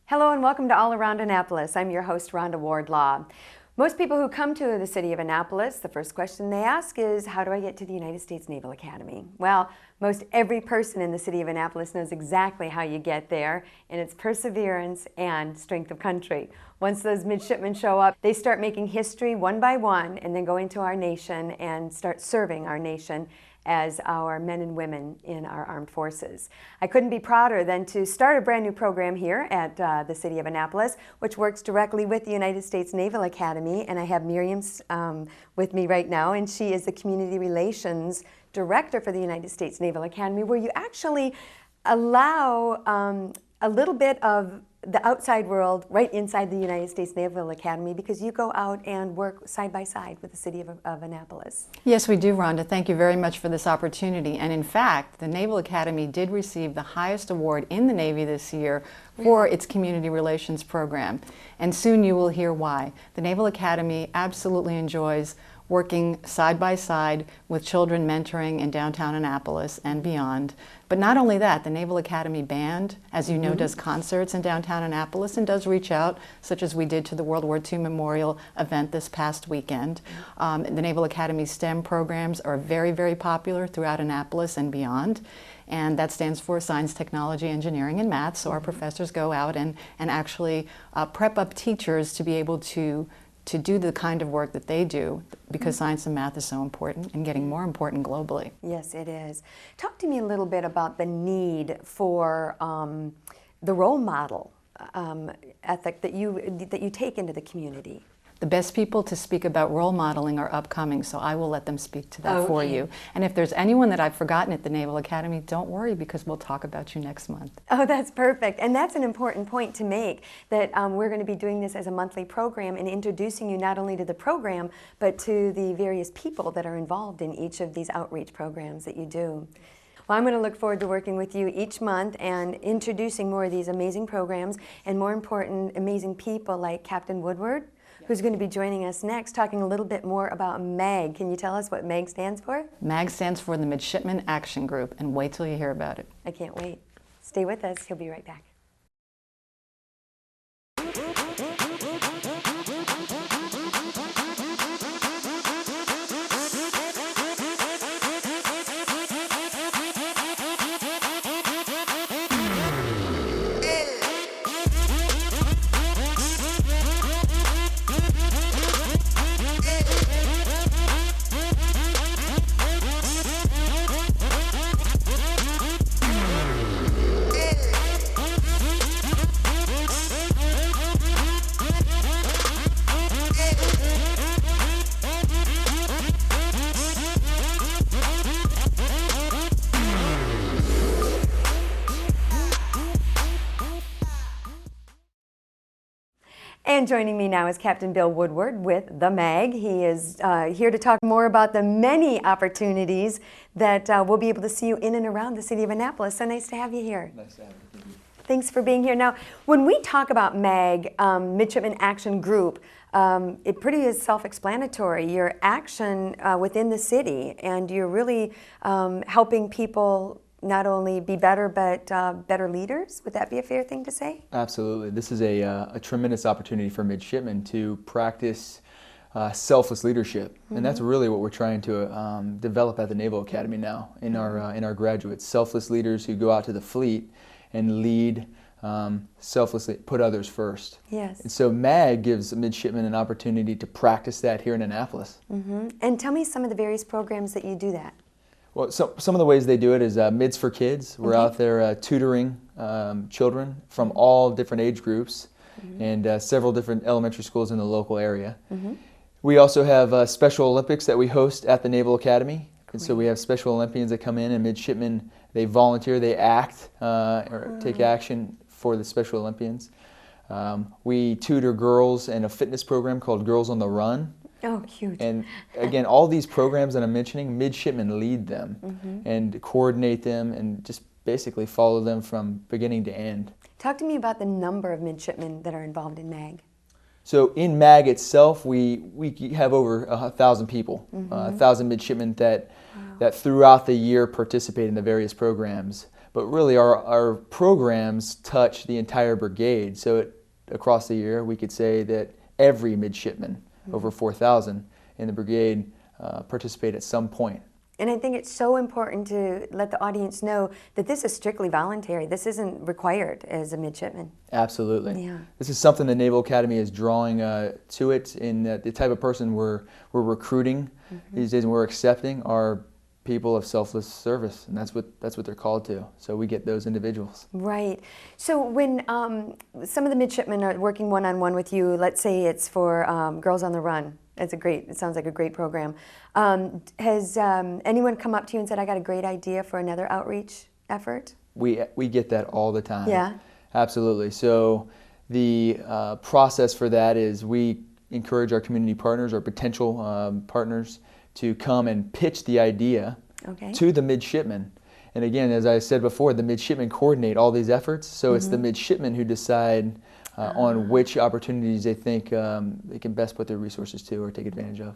Hello and welcome to All Around Annapolis. I'm your host, Rhonda Wardlaw. Most people who come to the city of Annapolis, the first question they ask is, how do I get to the United States Naval Academy? Well, most every person in the city of Annapolis knows exactly how you get there, and it's perseverance and strength of country. Once those midshipmen show up, they start making history one by one and then go into our nation and start serving our nation as our men and women in our armed forces. I couldn't be prouder than to start a brand new program here at the City of Annapolis, which works directly with the United States Naval Academy, and I have Miriam with me right now, and she is the Community Relations Director for the United States Naval Academy, where you actually allow a little bit of the outside world right inside the United States Naval Academy, because you go out and work side by side with the city of Annapolis. Yes, we do, Rhonda. Thank you very much for this opportunity. And in fact, the Naval Academy did receive the highest award in the Navy this year for its community relations program. And soon you will hear why. The Naval Academy absolutely enjoys working side by side with children mentoring in downtown Annapolis and beyond. But not only that, the Naval Academy Band, as you know, does concerts in downtown Annapolis and does reach out, such as we did to the World War II Memorial event this past weekend. The Naval Academy STEM programs are very, very popular throughout Annapolis and beyond. And that stands for Science, Technology, Engineering, and Math. So our professors go out and actually prep up teachers to be able to do the kind of work that they do, because science and math is so important and getting more important globally. Yes, it is. Talk to me a little bit about the need for the role model ethic that you take into the community. The best people to speak about role modeling are upcoming, so I will let them speak to that for you. And if there's anyone that I've forgotten at the Naval Academy, don't worry, because we'll talk about you next month. Oh, that's perfect. And that's an important point to make, that we're going to be doing this as a monthly program and introducing you not only to the program, but to the various people that are involved in each of these outreach programs that you do. Well, I'm going to look forward to working with you each month and introducing more of these amazing programs, and more important, amazing people like Captain Woodward, who's going to be joining us next, talking a little bit more about MAG. Can you tell us what MAG stands for? MAG stands for the Midshipman Action Group, and wait till you hear about it. I can't wait. Stay with us. He'll be right back. And joining me now is Captain Bill Woodward with the MAG. He is here to talk more about the many opportunities that we'll be able to see you in and around the city of Annapolis. So nice to have you here. Nice to have you. Thanks for being here. Now, when we talk about MAG, Midshipman Action Group, it pretty is self-explanatory. Your action within the city, and you're really helping people not only be better, but better leaders. Would that be a fair thing to say? Absolutely. This is a tremendous opportunity for midshipmen to practice selfless leadership, and that's really what we're trying to develop at the Naval Academy now in our graduates. Selfless leaders who go out to the fleet and lead selflessly, put others first. Yes. And so MAG gives midshipmen an opportunity to practice that here in Annapolis. And tell me some of the various programs that you do that. Well, some of the ways they do it is Mids for Kids. We're out there tutoring children from all different age groups and several different elementary schools in the local area. We also have Special Olympics that we host at the Naval Academy. And so we have Special Olympians that come in, and midshipmen, they volunteer, they act or take action for the Special Olympians. We tutor girls in a fitness program called Girls on the Run. Oh, cute. And again, all these programs that I'm mentioning, midshipmen lead them and coordinate them and just basically follow them from beginning to end. Talk to me about the number of midshipmen that are involved in MAG. So in MAG itself, we have over 1,000 people, 1,000 midshipmen that throughout the year participate in the various programs. But really our programs touch the entire brigade. So across the year we could say that every midshipman, over 4,000 in the brigade, participate at some point. And I think it's so important to let the audience know that this is strictly voluntary. This isn't required as a midshipman. Absolutely. Yeah. This is something the Naval Academy is drawing to it, in the type of person we're recruiting these days and we're accepting are people of selfless service, and that's what they're called to. So we get those individuals. Right. So when some of the midshipmen are working one-on-one with you, let's say it's for Girls on the Run. It sounds like a great program. Has anyone come up to you and said, I got a great idea for another outreach effort? We get that all the time. Yeah. Absolutely. So the process for that is we encourage our community partners or potential partners to come and pitch the idea to the midshipmen. And again, as I said before, the midshipmen coordinate all these efforts, so it's the midshipmen who decide on which opportunities they think they can best put their resources to or take advantage of.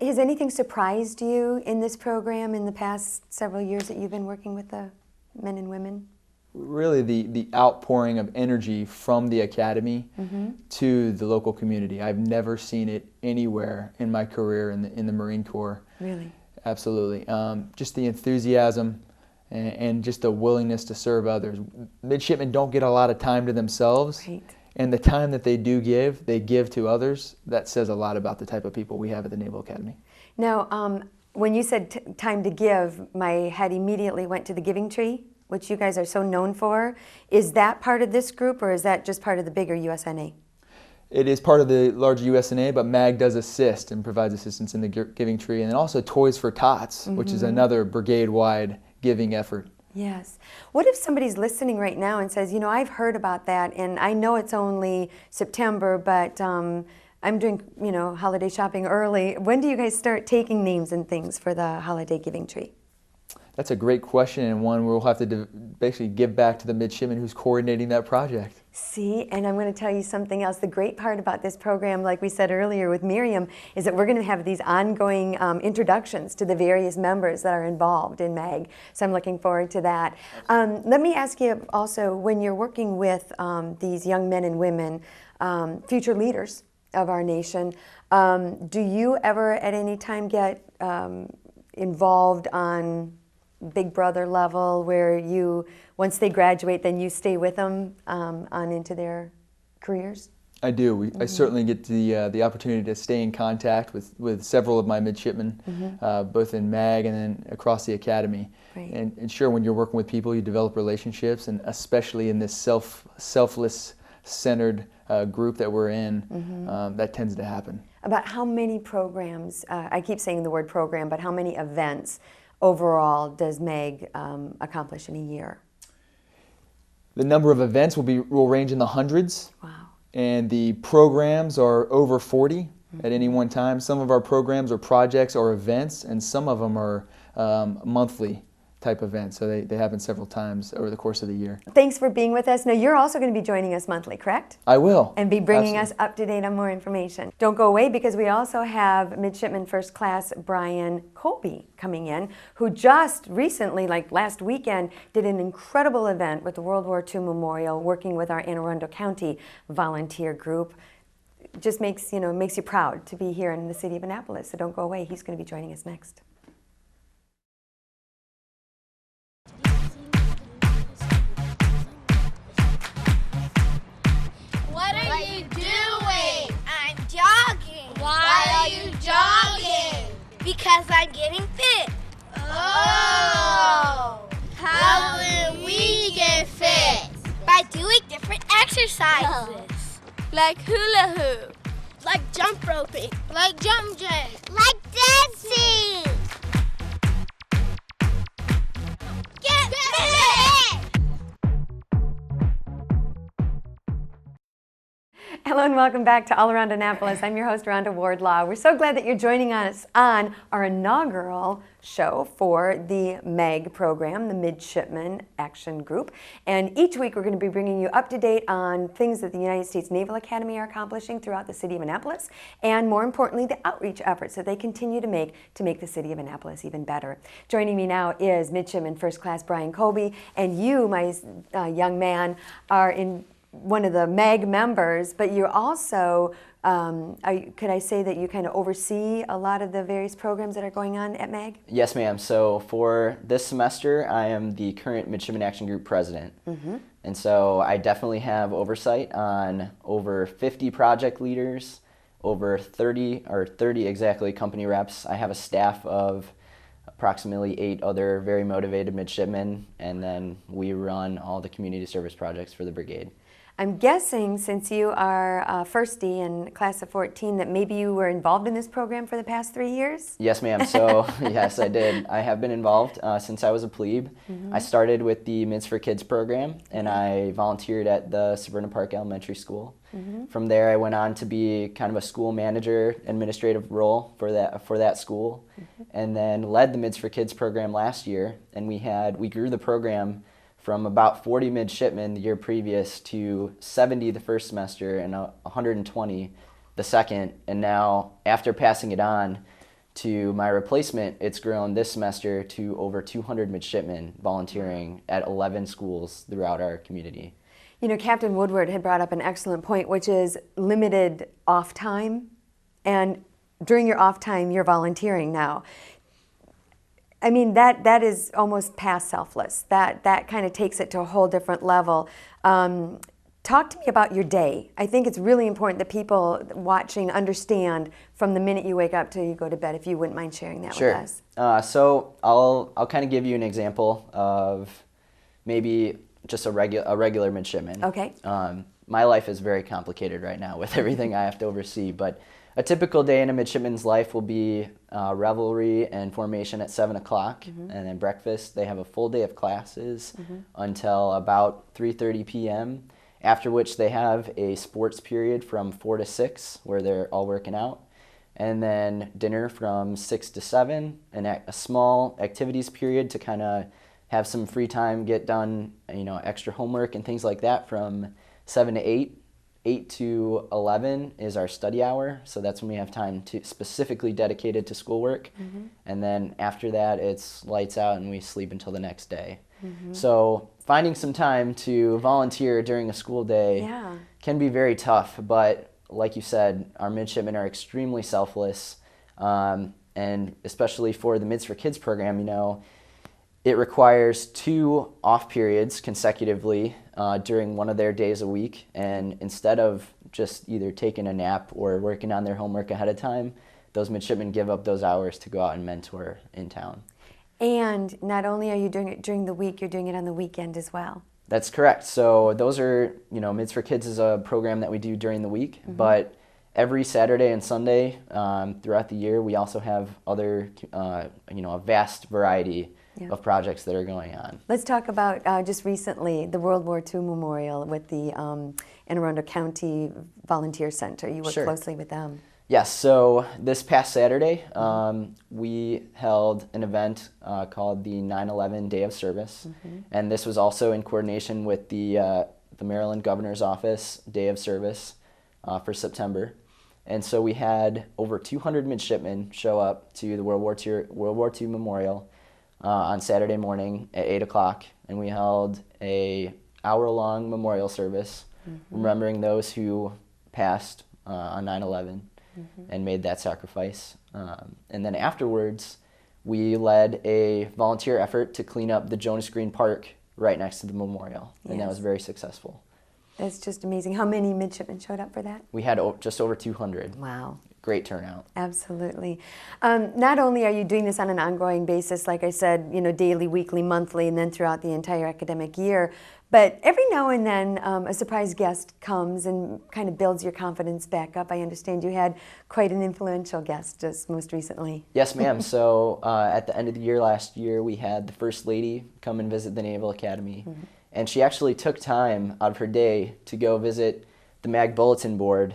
Has anything surprised you in this program in the past several years that you've been working with the men and women? Really the outpouring of energy from the academy to the local community. I've never seen it anywhere in my career in the Marine Corps. Really? Absolutely. Just the enthusiasm and just the willingness to serve others. Midshipmen don't get a lot of time to themselves. Right. And the time that they do give, they give to others. That says a lot about the type of people we have at the Naval Academy. Now, when you said time to give, my head immediately went to the Giving Tree, which you guys are so known for. Is that part of this group, or is that just part of the bigger USNA? It is part of the larger USNA, but MAG does assist and provides assistance in the Giving Tree, and then also Toys for Tots, which is another brigade-wide giving effort. Yes. What if somebody's listening right now and says, you know, I've heard about that, and I know it's only September, but I'm doing, you know, holiday shopping early. When do you guys start taking names and things for the Holiday Giving Tree? That's a great question, and one we'll have to basically give back to the midshipman who's coordinating that project. See, and I'm going to tell you something else. The great part about this program, like we said earlier with Miriam, is that we're going to have these ongoing introductions to the various members that are involved in MAG. So I'm looking forward to that. Let me ask you also, when you're working with these young men and women, future leaders of our nation, do you ever at any time get involved on Big Brother level, where you, once they graduate, then you stay with them on into their careers? I do. I certainly get the opportunity to stay in contact with several of my midshipmen, both in MAG and then across the academy. Right. And sure, when you're working with people, you develop relationships, and especially in this selfless, centered group that we're in, that tends to happen. About how many programs, I keep saying the word program, but how many events overall does MAG accomplish in a year? The number of events will range in the hundreds. Wow. And the programs are over 40 at any one time. Some of our programs are projects or events, and some of them are monthly type events. So they happen several times over the course of the year. Thanks for being with us. Now, you're also going to be joining us monthly, correct? I will. And be bringing us up to date on more information. Don't go away, because we also have Midshipman First Class Brian Colby coming in, who just recently, like last weekend, did an incredible event with the World War II Memorial, working with our Anne Arundel County volunteer group. Just makes you proud to be here in the city of Annapolis. So don't go away. He's going to be joining us next. What are you doing? I'm jogging. Why are you jogging? Because I'm getting fit. Oh! How will we get fit? By doing different exercises. Like hula hoop. Like jump roping. Like jump jack. Like dancing. Get fit! Hello and welcome back to All Around Annapolis. I'm your host, Rhonda Wardlaw. We're so glad that you're joining us on our inaugural show for the MEG program, the Midshipmen Action Group. And each week we're going to be bringing you up to date on things that the United States Naval Academy are accomplishing throughout the city of Annapolis, and more importantly, the outreach efforts that they continue to make the city of Annapolis even better. Joining me now is Midshipman First Class Brian Colby, and you, my young man, are in one of the MEG members, but you're also, could I say that you kind of oversee a lot of the various programs that are going on at MEG? Yes, ma'am. So for this semester, I am the current Midshipman Action Group president. And so I definitely have oversight on over 50 project leaders, over 30 exactly company reps. I have a staff of approximately 8 other very motivated midshipmen, and then we run all the community service projects for the brigade. I'm guessing, since you are firstie in class of 14, that maybe you were involved in this program for the past 3 years? Yes, ma'am. So, yes, I did. I have been involved since I was a plebe. I started with the Mids for Kids program, and I volunteered at the Severna Park Elementary School. From there, I went on to be kind of a school manager, administrative role for that school, and then led the Mids for Kids program last year, and we grew the program from about 40 midshipmen the year previous to 70 the first semester and 120 the second. And now, after passing it on to my replacement, it's grown this semester to over 200 midshipmen volunteering at 11 schools throughout our community. You know, Captain Woodward had brought up an excellent point, which is limited off time. And during your off time, you're volunteering now. I mean, that is almost past selfless. That kind of takes it to a whole different level. Talk to me about your day. I think it's really important that people watching understand from the minute you wake up till you go to bed, if you wouldn't mind sharing that with us. So I'll kind of give you an example of maybe just a regular midshipman. Okay. My life is very complicated right now with everything I have to oversee, but a typical day in a midshipman's life will be revelry and formation at 7 o'clock, and then breakfast. They have a full day of classes until about 3:30 p.m., after which they have a sports period from 4 to 6 where they're all working out, and then dinner from 6 to 7, and a small activities period to kind of have some free time, get done, extra homework and things like that from 7 to 8. 8 to 11 is our study hour, so that's when we have time to specifically dedicated to schoolwork. And then after that, it's lights out and we sleep until the next day. So finding some time to volunteer during a school day can be very tough, but like you said, our midshipmen are extremely selfless, and especially for the Mids for Kids program, it requires 2 off periods consecutively during one of their days a week, and instead of just either taking a nap or working on their homework ahead of time, those midshipmen give up those hours to go out and mentor in town. And not only are you doing it during the week, you're doing it on the weekend as well. That's correct. So those are, Mids for Kids is a program that we do during the week, but every Saturday and Sunday throughout the year, we also have other, a vast variety of projects that are going on. Let's talk about just recently the World War II Memorial with the Anne Arundel County Volunteer Center. You work closely with them. Yes, so this past Saturday, we held an event called the 9/11 Day of Service, and this was also in coordination with the Maryland Governor's Office Day of Service for September. And so we had over 200 midshipmen show up to the World War II Memorial on Saturday morning at 8 o'clock, and we held a hour-long memorial service remembering those who passed on 9/11 and made that sacrifice. And then afterwards, we led a volunteer effort to clean up the Jonas Green Park right next to the memorial, and that was very successful. That's just amazing. How many midshipmen showed up for that? We had just over 200. Wow. Great turnout. Absolutely. Not only are you doing this on an ongoing basis, like I said, daily, weekly, monthly, and then throughout the entire academic year, but every now and then a surprise guest comes and kind of builds your confidence back up. I understand you had quite an influential guest just most recently. Yes, ma'am. So at the end of the year last year, we had the First Lady come and visit the Naval Academy. And she actually took time out of her day to go visit the MAG bulletin board,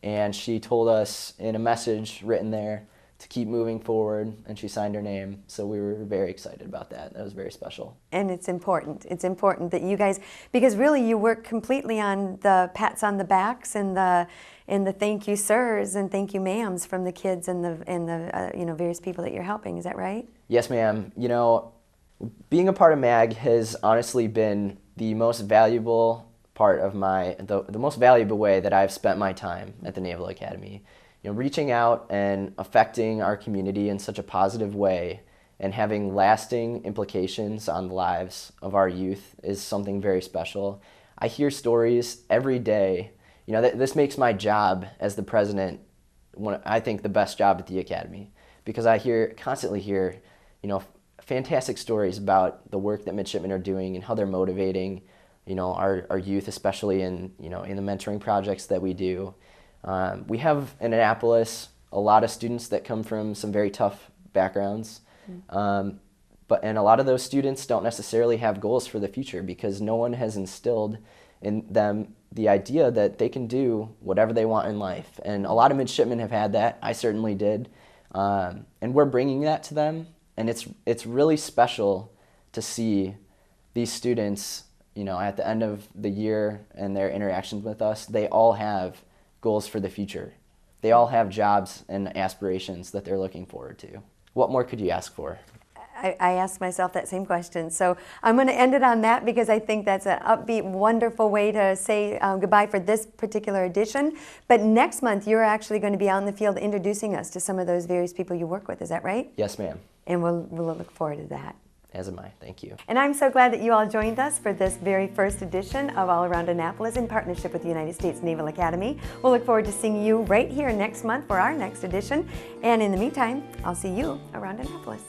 and she told us in a message written there to keep moving forward, and she signed her name. So we were very excited about that. That was very special. And it's important. It's important that you guys, because really you work completely on the pats on the backs and the thank you sirs and thank you ma'ams from the kids and the you know, various people that you're helping. Is that right? Yes, ma'am. You know, being a part of MAG has honestly been the most valuable part of the most valuable way that I've spent my time at the Naval Academy. You know, reaching out and affecting our community in such a positive way and having lasting implications on the lives of our youth is something very special. I hear stories every day. You know, this makes my job as the president, I think, the best job at the Academy, because I constantly hear, you know, fantastic stories about the work that midshipmen are doing and how they're motivating, you know, our youth, especially in the mentoring projects that we do. We have in Annapolis a lot of students that come from some very tough backgrounds, and a lot of those students don't necessarily have goals for the future because no one has instilled in them the idea that they can do whatever they want in life. And a lot of midshipmen have had that. I certainly did, and we're bringing that to them. And it's really special to see these students, you know, at the end of the year and their interactions with us, they all have goals for the future. They all have jobs and aspirations that they're looking forward to. What more could you ask for? I asked myself that same question. So I'm going to end it on that because I think that's an upbeat, wonderful way to say goodbye for this particular edition. But next month, you're actually going to be out in the field introducing us to some of those various people you work with. Is that right? Yes, ma'am. And we'll look forward to that. As am I. Thank you. And I'm so glad that you all joined us for this very first edition of All Around Annapolis in partnership with the United States Naval Academy. We'll look forward to seeing you right here next month for our next edition. And in the meantime, I'll see you around Annapolis.